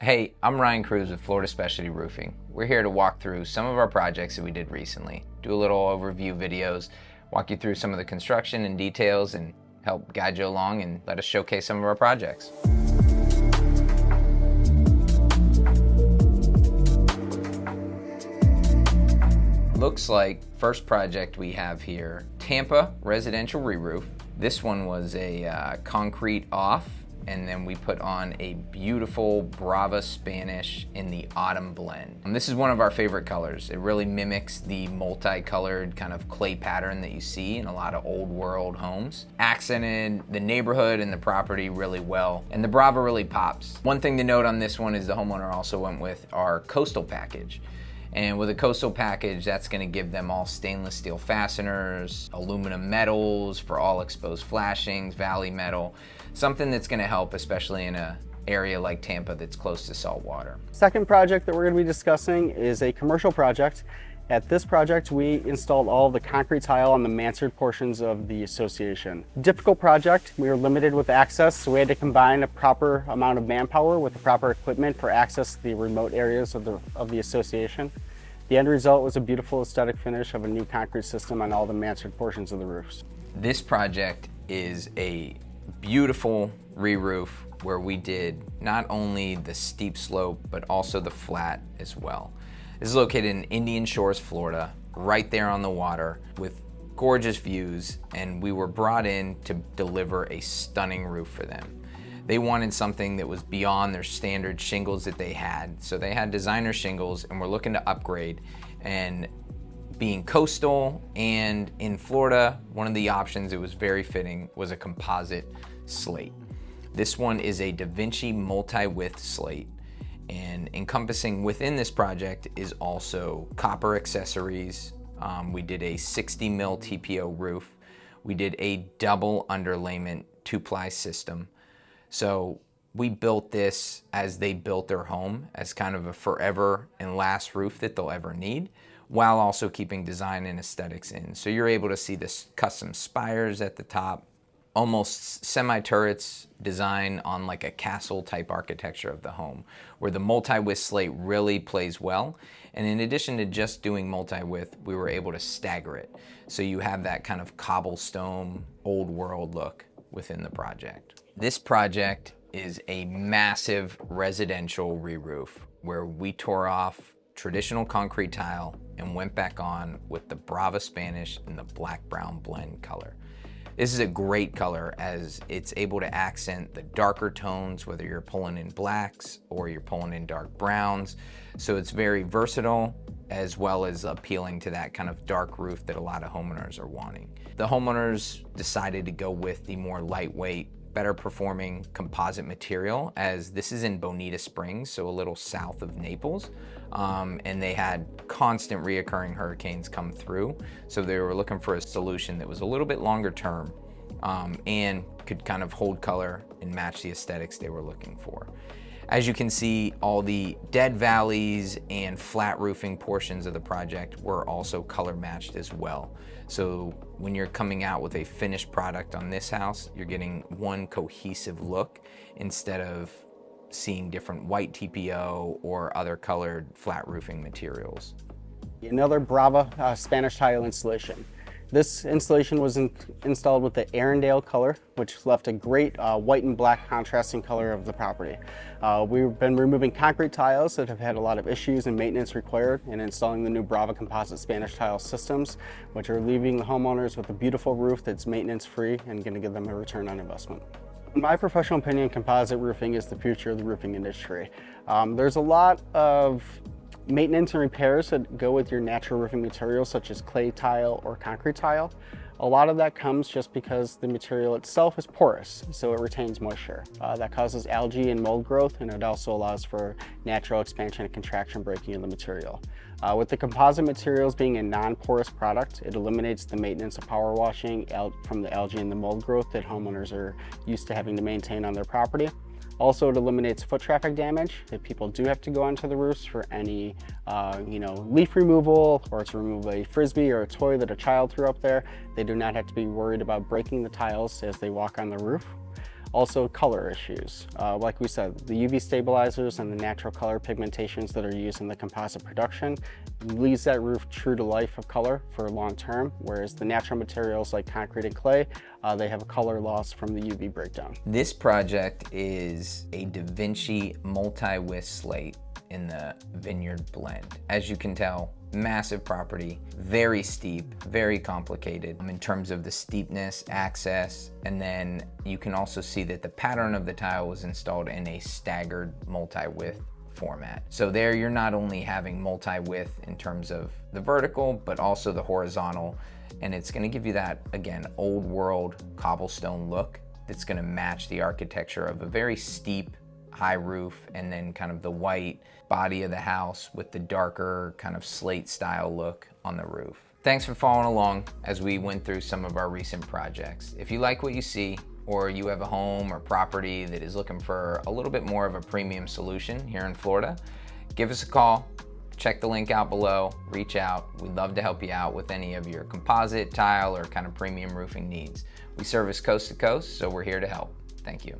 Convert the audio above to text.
Hey, I'm Ryan Kruse with Florida Specialty Roofing. We're here to walk through some of our projects that we did recently, do a little overview videos, walk you through some of the construction and details, and help guide you along and let us showcase some of our projects. Looks like first project we have here, Tampa residential re-roof. This one was a concrete off, and then we put on a beautiful Brava Spanish in the autumn blend. And this is one of our favorite colors. It really mimics the multicolored kind of clay pattern that you see in a lot of old world homes. Accented the neighborhood and the property really well, and the Brava really pops. One thing to note on this one is the homeowner also went with our coastal package. And with a coastal package, that's gonna give them all stainless steel fasteners, aluminum metals for all exposed flashings, valley metal, something that's gonna help, especially in an area like Tampa that's close to salt water. Second project that we're gonna be discussing is a commercial project. At this project, we installed all of the concrete tile on the mansard portions of the association. Difficult project. We were limited with access, so we had to combine a proper amount of manpower with the proper equipment for access to the remote areas of the association. The end result was a beautiful aesthetic finish of a new concrete system on all the mansard portions of the roofs. This project is a beautiful re-roof where we did not only the steep slope, but also the flat as well. This is located in Indian Shores, Florida, right there on the water with gorgeous views, and we were brought in to deliver a stunning roof for them. They wanted something that was beyond their standard shingles that they had. So they had designer shingles and were looking to upgrade. And being coastal and in Florida, one of the options that was very fitting was a composite slate. This one is a DaVinci multi-width slate. And encompassing within this project is also copper accessories. We did a 60 mil TPO roof. We did a double underlayment 2-ply system. So we built this as they built their home, as kind of a forever and last roof that they'll ever need, while also keeping design and aesthetics in. So you're able to see this custom spires at the top, almost semi-turrets design on like a castle type architecture of the home, where the multi-width slate really plays well. And in addition to just doing multi-width, we were able to stagger it. So you have that kind of cobblestone, old world look within the project. This project is a massive residential re-roof where we tore off traditional concrete tile and went back on with the Brava Spanish in the black-brown blend color. This is a great color as it's able to accent the darker tones, whether you're pulling in blacks or you're pulling in dark browns. So it's very versatile as well as appealing to that kind of dark roof that a lot of homeowners are wanting. The homeowners decided to go with the more lightweight, better performing composite material, as this is in Bonita Springs, so a little south of Naples. And they had constant reoccurring hurricanes come through. So they were looking for a solution that was a little bit longer term and could kind of hold color and match the aesthetics they were looking for. As you can see, all the dead valleys and flat roofing portions of the project were also color matched as well. So when you're coming out with a finished product on this house, you're getting one cohesive look instead of seeing different white TPO or other colored flat roofing materials. Another Brava Spanish tile installation. This installation was installed with the Arendelle color, which left a great white and black contrasting color of the property. We've been removing concrete tiles that have had a lot of issues and maintenance required, and installing the new Brava Composite Spanish tile systems, which are leaving the homeowners with a beautiful roof that's maintenance free and going to give them a return on investment. In my professional opinion, composite roofing is the future of the roofing industry. There's a lot of maintenance and repairs that go with your natural roofing materials, such as clay tile or concrete tile. A lot of that comes just because the material itself is porous, so it retains moisture. That causes algae and mold growth, and it also allows for natural expansion and contraction breaking of the material. With the composite materials being a non-porous product, it eliminates the maintenance of power washing from the algae and the mold growth that homeowners are used to having to maintain on their property. Also, it eliminates foot traffic damage. If people do have to go onto the roofs for any leaf removal, or to remove a frisbee or a toy that a child threw up there, they do not have to be worried about breaking the tiles as they walk on the roof. Also color issues. Like we said, the UV stabilizers and the natural color pigmentations that are used in the composite production leaves that roof true to life of color for long term, whereas the natural materials like concrete and clay, they have a color loss from the UV breakdown. This project is a DaVinci multi-width slate in the Vineyard blend. As you can tell, massive property, very steep, very complicated in terms of the steepness, access, and then you can also see that the pattern of the tile was installed in a staggered multi-width format. So there you're not only having multi-width in terms of the vertical, but also the horizontal, and it's gonna give you that, again, old world cobblestone look that's gonna match the architecture of a very steep high roof and then kind of the white body of the house with the darker kind of slate style look on the roof. Thanks for following along as we went through some of our recent projects. If you like what you see, or you have a home or property that is looking for a little bit more of a premium solution here in Florida, give us a call, check the link out below, reach out. We'd love to help you out with any of your composite, tile, or kind of premium roofing needs. We service coast to coast, so we're here to help. Thank you.